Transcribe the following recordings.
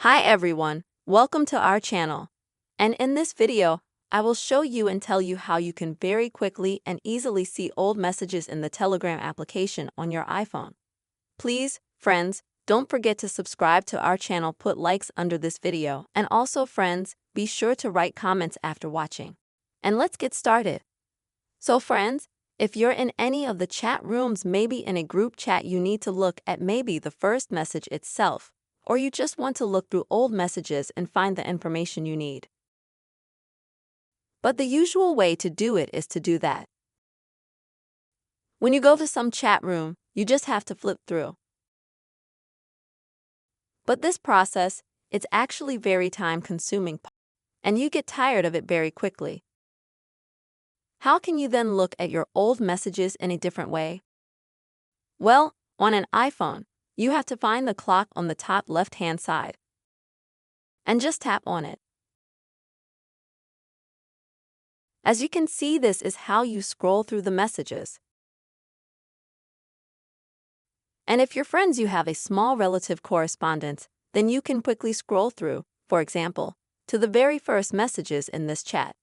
Hi everyone, welcome to our channel. And in this video, I will show you and tell you how you can very quickly and easily see old messages in the Telegram application on your iPhone. Please, friends, don't forget to subscribe to our channel, put likes under this video, and also friends, be sure to write comments after watching. And let's get started. So friends, if you're in any of the chat rooms, maybe in a group chat, you need to look at maybe the first message itself, or you just want to look through old messages and find the information you need. But the usual way to do it is to do that. When you go to some chat room, you just have to flip through. But this process, it's actually very time-consuming, and you get tired of it very quickly. How can you then look at your old messages in a different way? Well, on an iPhone, you have to find the clock on the top left-hand side and just tap on it. As you can see, this is how you scroll through the messages. And if your friends you have a small relative correspondence, then you can quickly scroll through, for example, to the very first messages in this chat.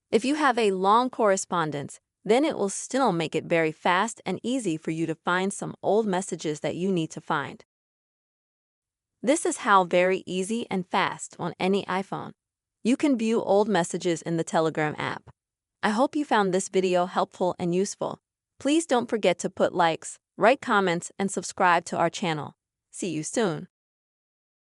If you have a long correspondence, then it will still make it very fast and easy for you to find some old messages that you need to find. This is how very easy and fast on any iPhone. You can view old messages in the Telegram app. I hope you found this video helpful and useful. Please don't forget to put likes, write comments, and subscribe to our channel. See you soon.